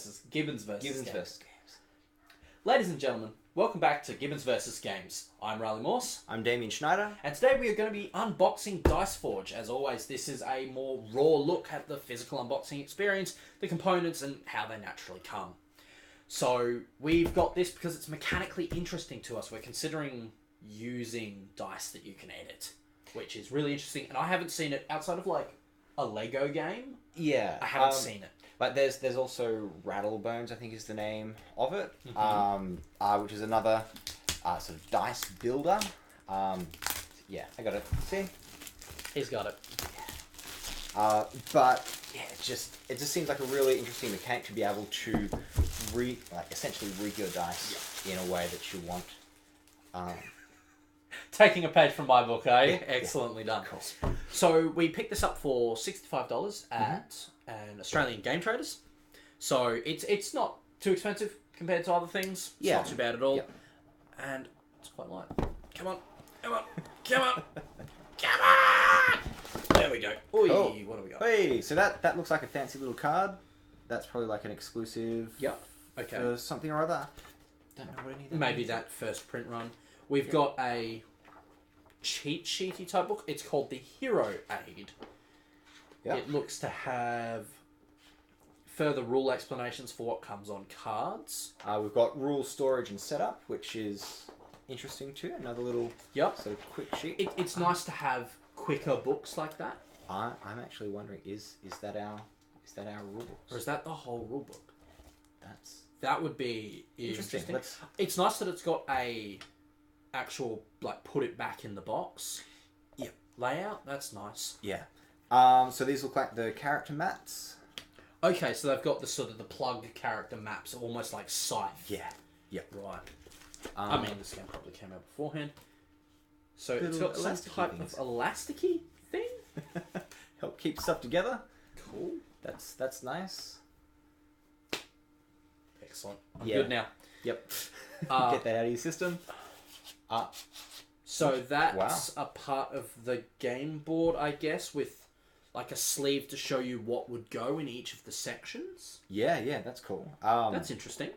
versus Gibbons versus Gibbons Games. versus Games. Ladies and gentlemen, welcome back to Gibbons versus Games. I'm Riley Morse. I'm Damien Schneider. And today we are going to be unboxing Dice Forge. As always, this is a more raw look at the physical unboxing experience, the components, and how they naturally come. So we've got this because it's mechanically interesting to us. We're considering using dice that you can edit, which is really interesting. And I haven't seen it outside of like a Lego game. Yeah. I haven't seen it. Like there's also Rattlebones, I think is the name of it, which is another sort of dice builder. Yeah, I got it. See? He's got it. But yeah, it just seems like a really interesting mechanic to be able to essentially rig your dice in a way that you want. Taking a page from my book, eh? Yeah, Excellently done. Cool. So we picked this up for $65 at an Australian Game Traders. So it's not too expensive compared to other things. It's not too bad at all. Yep. And it's quite light. Come on. Come on. Come on. Come on! There we go. Oi, Cool. What do we got? Hey, so that looks like a fancy little card. That's probably like an exclusive. Yep. Okay. For something or other. Don't know what any of that Maybe is. that first print run. We've got a cheat sheety type book. It's called the Hero Aid. Yep. It looks to have further rule explanations for what comes on cards. We've got rule storage and setup, which is interesting too. Another little sort of quick sheet. It's nice to have quicker books like that. I'm actually wondering, is that our rule books? Or is that the whole rule book? That would be interesting. Let's- It's nice that it's got a actual put it back in the box. Yep. Layout. That's nice. Yeah. So these look like the character mats. Okay, so they've got the sort of the plugged character maps, almost like Scythe. Yeah. Yep. Right. I mean, this game probably came out beforehand. So it's Little got some elasticy type things. of elasticy thing. Help keep stuff together. Cool. That's nice. Excellent. I'm Yeah. good now. Yep. Uh, Get that out of your system. So that's a part of the game board, I guess, with like a sleeve to show you what would go in each of the sections. Yeah, that's cool. That's interesting.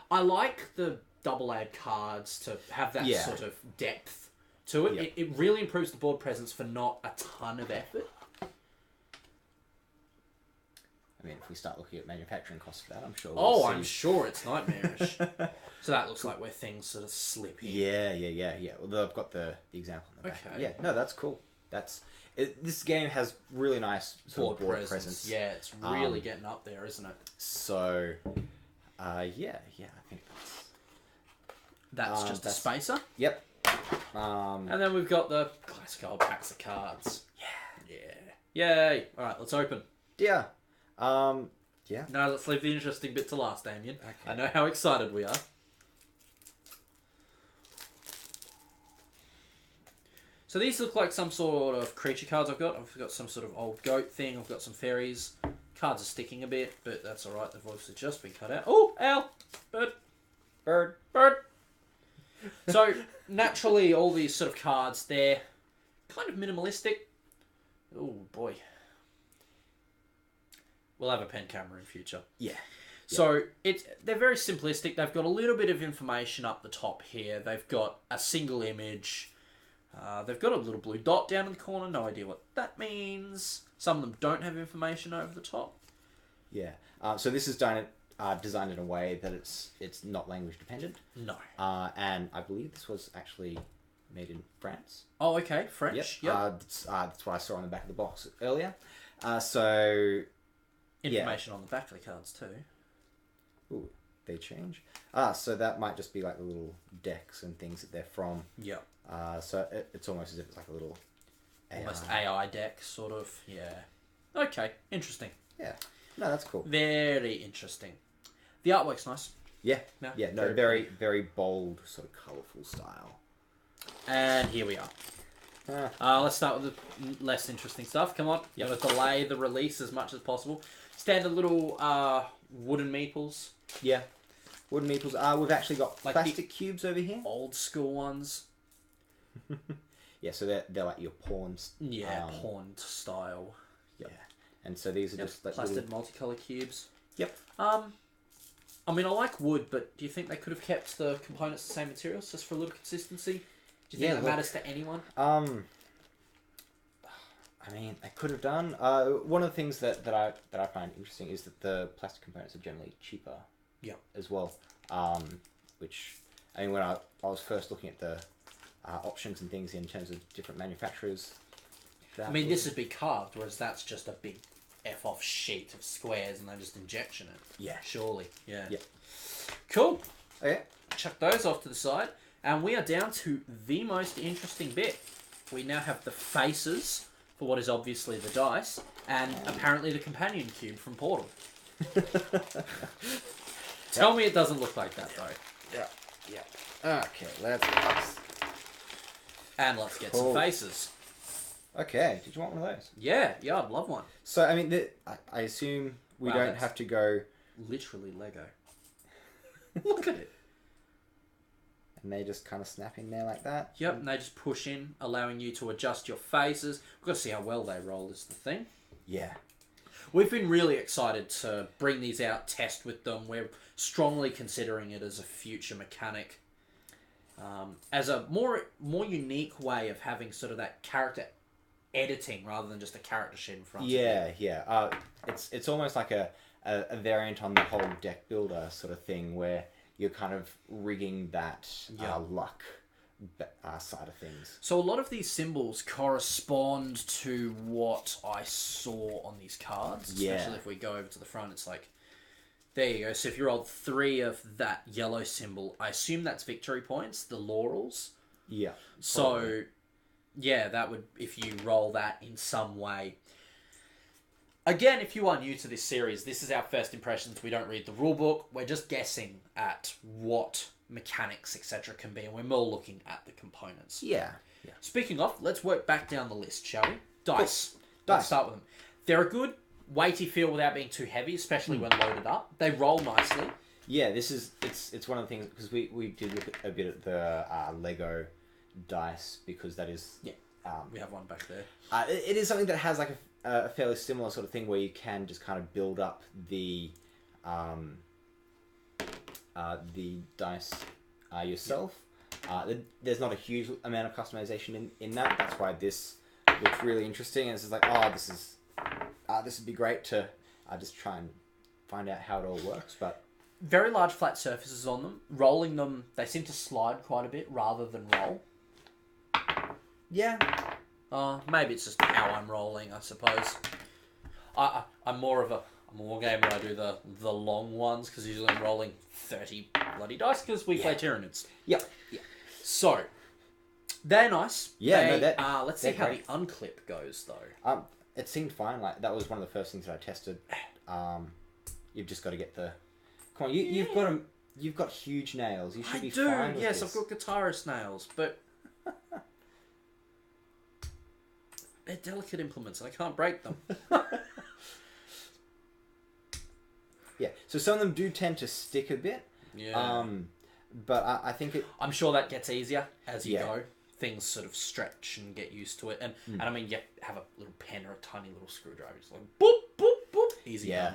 I like the double-layered cards to have that sort of depth to it. Yep. It really improves the board presence for not a ton of effort. I mean, if we start looking at manufacturing costs for that, I'm sure. I'm sure it's nightmarish. So that looks like where things sort of slip in. Yeah. Well, I've got the example in the back. Okay. Yeah, no, that's cool. This game has really nice board presence. Yeah, it's really getting up there, isn't it? So, I think That's just a spacer. Yep. And then we've got the classic old packs of cards. Yay! All right, let's open. Yeah. No, let's leave the interesting bit to last, Damien. Okay. I know how excited we are. So these look like some sort of creature cards I've got. I've got some sort of old goat thing. I've got some fairies. Cards are sticking a bit, but that's all right. They've obviously just been cut out. Oh, owl! Bird! So, naturally, all these sort of cards, they're kind of minimalistic. Oh, boy. We'll have a pen camera in future. Yeah. So they're very simplistic. They've got a little bit of information up the top here. They've got a single image. They've got a little blue dot down in the corner. No idea what that means. Some of them don't have information over the top. Yeah. So this is designed in a way that it's not language dependent. No. And I believe this was actually made in France. Oh, okay. French. Yep. That's what I saw on the back of the box earlier. So information on the back of the cards too. Ooh, they change. So that might just be like the little decks and things that they're from. Yep. So it's almost as if it's like a little almost AI deck, sort of. Yeah. Okay. Interesting. Yeah. No, that's cool. Very interesting. The artwork's nice. Yeah. No, Yeah. No, very, very bold, sort of colourful style. And here we are. Let's start with the less interesting stuff. Come on. You got to delay the release as much as possible. Standard little wooden meeples. Yeah. Wooden meeples. We've actually got like plastic cubes over here. Old school ones. Yeah, so they're like your pawns. Yeah, pawned style. Yep. And so these are just like plastic little, multicolour cubes. Yep. I mean, I like wood, but do you think they could have kept the components the same materials just for a little consistency? Do you think that matters to anyone? I mean, they could have done. One of the things that I find interesting is that the plastic components are generally cheaper. Yeah. As well. Which, I mean, when I was first looking at the options and things in terms of different manufacturers. I mean, this would be carved, whereas that's just a big F-off sheet of squares and they just injection it. Yeah. Surely. Yeah. Yeah. Cool. Okay. Chuck those off to the side. And we are down to the most interesting bit. We now have the faces for what is obviously the dice, and apparently the companion cube from Portal. Tell me it doesn't look like that, though. Yeah. Okay, let's... And let's get some faces. Okay, did you want one of those? Yeah, I'd love one. So, I mean, I assume we don't have to go... Literally Lego. Look at it. And they just kind of snap in there like that? Yep, and they just push in, allowing you to adjust your faces. We've got to see how well they roll is the thing. Yeah. We've been really excited to bring these out, test with them. We're strongly considering it as a future mechanic. As a more unique way of having sort of that character editing rather than just a character sheet in front of you. Yeah. It's almost like a variant on the whole deck builder sort of thing where you're kind of rigging that luck side of things. So a lot of these symbols correspond to what I saw on these cards. Especially if we go over to the front, it's like, there you go. So if you rolled 3 of that yellow symbol, I assume that's victory points, the laurels. Yeah. So, yeah, that would, if you roll that in some way. Again, if you are new to this series, this is our first impressions. We don't read the rulebook. We're just guessing at what mechanics, etc. can be, and we're more looking at the components. Yeah. Speaking of, let's work back down the list, shall we? Dice. Cool. Let's start with them. They're a good, weighty feel without being too heavy, especially when loaded up. They roll nicely. Yeah, it's one of the things, because we did look at a bit at the Lego dice, because that is... Yeah, we have one back there. It is something that has like a fairly similar sort of thing where you can just kind of build up the dice yourself. There's not a huge amount of customization in that. That's why this looks really interesting. And it's just like, this would be great to just try and find out how it all works. But very large flat surfaces on them. Rolling them, they seem to slide quite a bit rather than roll. Yeah. Maybe it's just how I'm rolling, I suppose. I'm more of a war gamer. I do the long ones because usually I'm rolling 30 bloody dice because we play Tyranids. Yeah. So they're nice. Yeah, let's see how the unclip goes though. It seemed fine. Like that was one of the first things that I tested. You've just got to get the. Come on, you've got huge nails. You should be fine with yes, this. I've got guitarist nails, but they're delicate implements. I can't break them. Yeah, so some of them do tend to stick a bit. Yeah. But I think it... I'm sure that gets easier as you go. Things sort of stretch and get used to it. And I mean, you have a little pen or a tiny little screwdriver. Just like, boop, boop, boop. Easy. Yeah.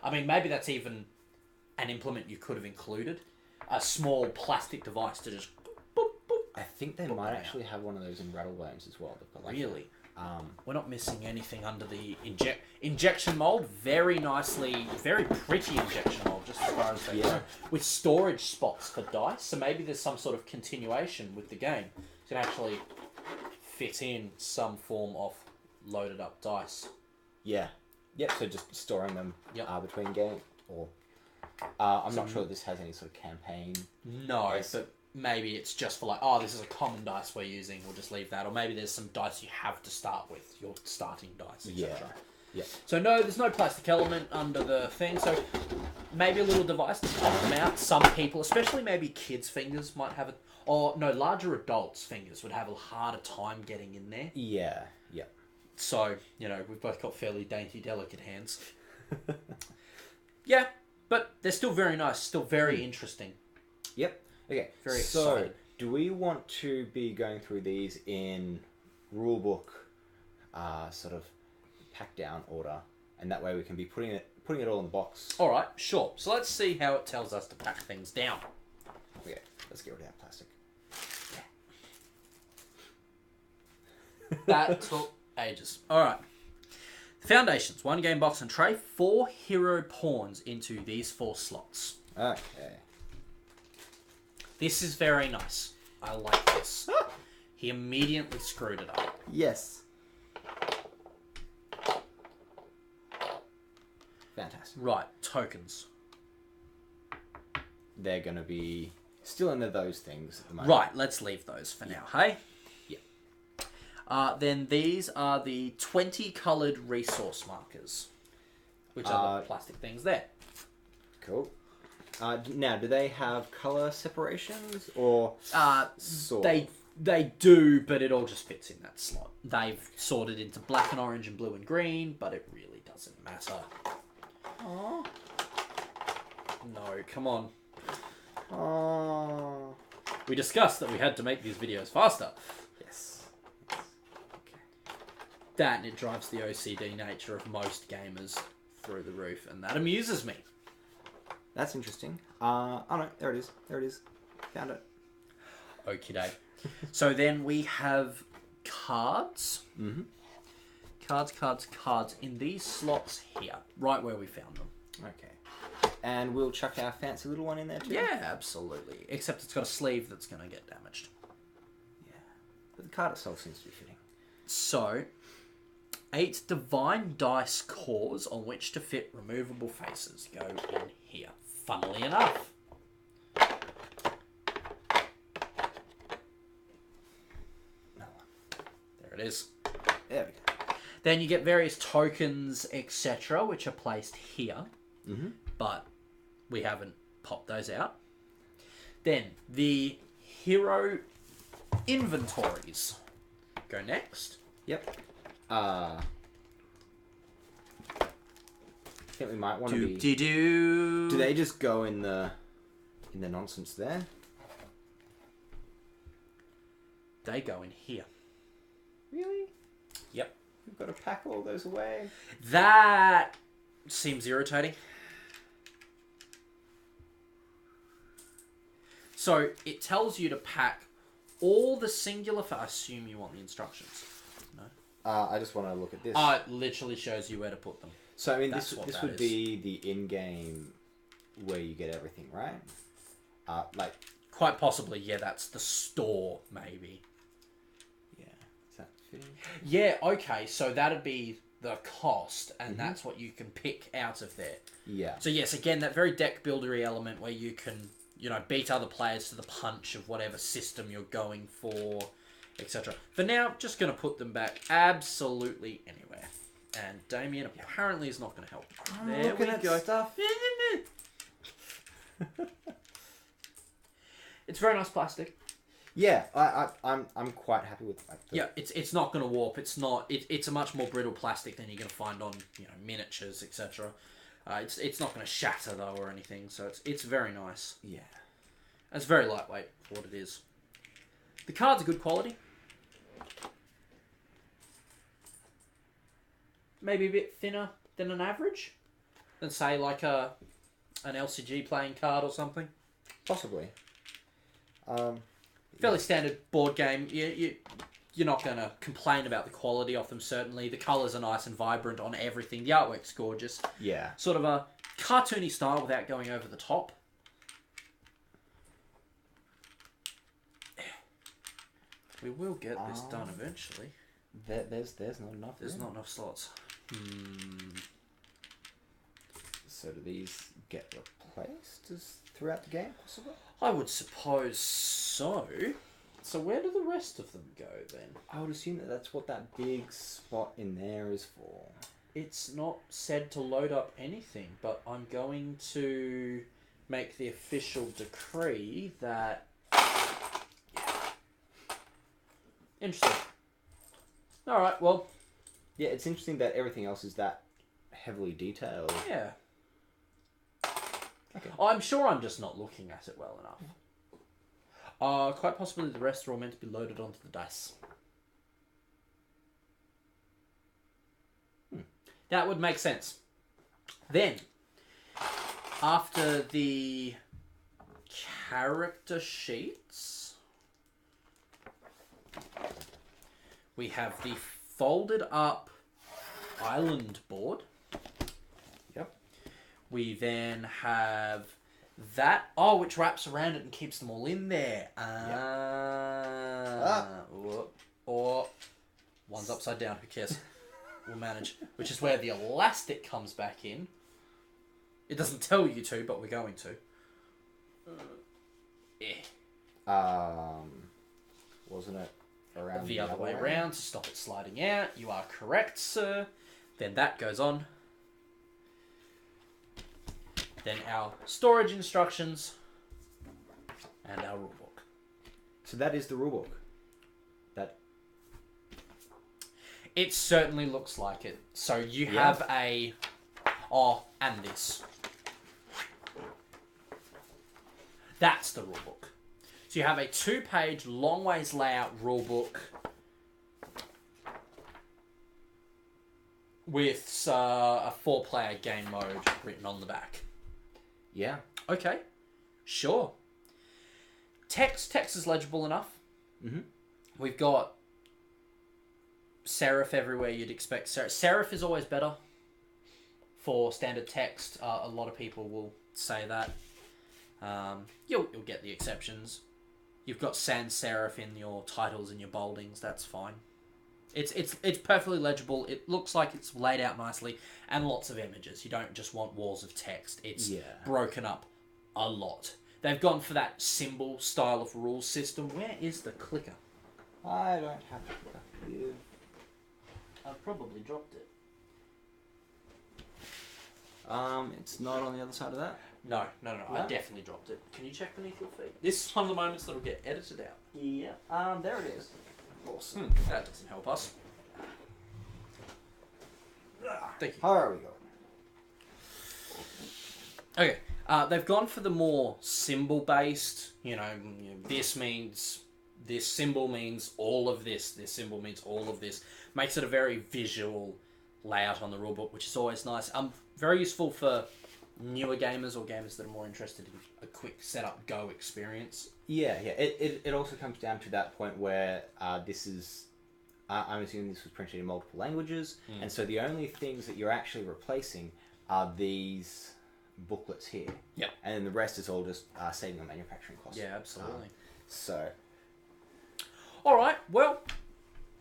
I mean, maybe that's even an implement you could have included. A small plastic device to just boop, boop, boop. I think they might actually have one of those in Rattlebones as well. Really? We're not missing anything under the injection mold. Very nicely, very pretty injection mold, just as far as they go. With storage spots for dice, so maybe there's some sort of continuation with the game. You can actually fit in some form of loaded up dice. Yeah. Yep, so just storing them between games, or... I'm not sure that this has any sort of campaign. No, but maybe it's just for like, this is a common dice we're using, we'll just leave that. Or maybe there's some dice you have to start with, your starting dice, etc. Yeah. So no, there's no plastic element under the thing, so maybe a little device to pop them out. Some people, especially maybe kids' fingers might have it, or no, larger adults' fingers would have a harder time getting in there. Yeah. So, we've both got fairly dainty, delicate hands. Yeah, but they're still very nice, still very interesting. Yep. Okay, very so excited. Do we want to be going through these in rulebook sort of pack down order, and that way we can be putting it all in the box. All right, sure. So let's see how it tells us to pack things down. Okay, let's get rid of that plastic. That took ages. All right. Foundations, 1 game box and tray, 4 hero pawns into these 4 slots. Okay. This is very nice. I like this. He immediately screwed it up. Yes. Fantastic. Right, tokens. They're going to be still into those things at the moment. Right, let's leave those for now, hey? Yeah. Then these are the 20 coloured resource markers, which are the plastic things there. Cool. Now, do they have colour separations or sort? They do, but it all just fits in that slot. They've sorted into black and orange and blue and green, but it really doesn't matter. Aww. No, come on. Aww. We discussed that we had to make these videos faster. Yes. Okay. That and it drives the OCD nature of most gamers through the roof, and that amuses me. That's interesting. Oh no, there it is. There it is. Found it. Okie doke. So then we have cards. Mm-hmm. Cards in these slots here, right where we found them. Okay. And we'll chuck our fancy little one in there too? Yeah, absolutely. Except it's got a sleeve that's going to get damaged. Yeah. But the card itself seems to be fitting. So, 8 divine dice cores on which to fit removable faces go in here. Funnily enough. There it is. There we go. Then you get various tokens, etc., which are placed here. Mm-hmm. But we haven't popped those out. Then the hero inventories go next. Yep. I think we might want to be... Do they just go in the nonsense there? They go in here. Really? Yep. We've got to pack all those away. That seems irritating. So it tells you to pack all the singular... I assume you want the instructions. No? I just want to look at this. It literally shows you where to put them. So, I mean, That's this would be the in-game where you get everything, right? Quite possibly, yeah, that's the store, maybe. Yeah. Is that fitting? Yeah, okay, so that'd be the cost, and that's what you can pick out of there. Yeah. So yes, again, that very deck buildery element where you can, beat other players to the punch of whatever system you're going for, etc. For now, just going to put them back absolutely anywhere. And Damien apparently is not going to help. There we go. Stuff. It's very nice plastic. Yeah, I'm quite happy with that. Yeah, it's not going to warp. It's not. It's a much more brittle plastic than you're going to find on miniatures, etc. It's not going to shatter though or anything. So it's very nice. Yeah, It's very lightweight for what it is. The cards are good quality. Maybe a bit thinner than an average, than say like an LCG playing card or something. possibly. Fairly standard board game. You're not going to complain about the quality of them, certainly. The colours are nice and vibrant on everything. The artwork's gorgeous. Yeah. Sort of a cartoony style without going over the top. We will get this done eventually. There's not enough. There's not enough slots. So do these get replaced throughout the game, possibly? I would suppose so. So where do the rest of them go then? I would assume that's what that big spot in there is for. It's not said to load up anything, but I'm going to make the official decree that... Interesting. Alright, well... Yeah, it's interesting that everything else is that heavily detailed. Yeah. Okay. I'm sure I'm just not looking at it well enough. Quite possibly the rest are all meant to be loaded onto the dice. That would make sense. Then, after the character sheets, we have the folded up island board. Yep. We then have that, which wraps around it and keeps them all in there. Or one's upside down, who cares? We'll manage. Which is where the elastic comes back in. It doesn't tell you to, but we're going to. Wasn't it around the other way around to stop it sliding out? You are correct, sir. Then that goes on. Then our storage instructions and our rulebook. So that is the rulebook. That. It certainly looks like it. So you have a... and this. That's the rulebook. So you have a 2-page long ways layout rulebook with a 4-player game mode written on the back. Yeah. Okay. Sure. Text is legible enough. Mm-hmm. We've got serif everywhere you'd expect serif. Serif is always better for standard text. A lot of people will say that. You'll get the exceptions. You've got sans serif in your titles and your boldings. That's fine. It's perfectly legible. It looks like it's laid out nicely, and lots of images. You don't just want walls of text. It's broken up a lot. They've gone for that symbol style of rules system. Where is the clicker? I don't have a clicker here. I've probably dropped it. It's not on the other side of that. No. I definitely dropped it. Can you check beneath your feet? This is one of the moments that'll get edited out. Yeah. There it is. Awesome. That doesn't help us. Thank you. How are we going? Okay. They've gone for the more symbol-based, this means... This symbol means all of this. This symbol means all of this. Makes it a very visual layout on the rulebook, which is always nice. Very useful for newer gamers or gamers that are more interested in a quick setup go experience. Yeah. It also comes down to that point where this is... I'm assuming this was printed in multiple languages, and so the only things that you're actually replacing are these booklets here. Yep. And then the rest is all just saving on manufacturing costs. Yeah, absolutely. So... All right, well...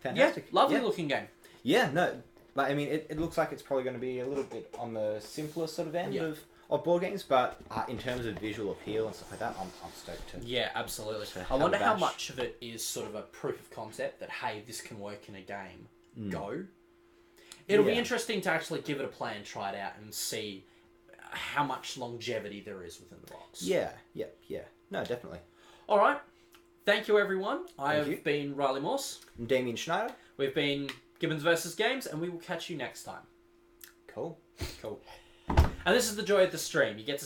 Fantastic. Yeah, lovely looking game. Yeah, no... But, I mean, it looks like it's probably going to be a little bit on the simpler sort of end of board games, but in terms of visual appeal and stuff like that, I'm stoked to... Yeah, absolutely. I wonder how much of it is sort of a proof of concept that, hey, this can work in a game. Go. It'll be interesting to actually give it a play and try it out and see how much longevity there is within the box. Yeah. No, definitely. All right. Thank you, everyone. I have been Riley Morse. I'm Damien Schneider. We've been Gibbons vs. Games, and we will catch you next time. Cool. And this is the joy of the stream. You get to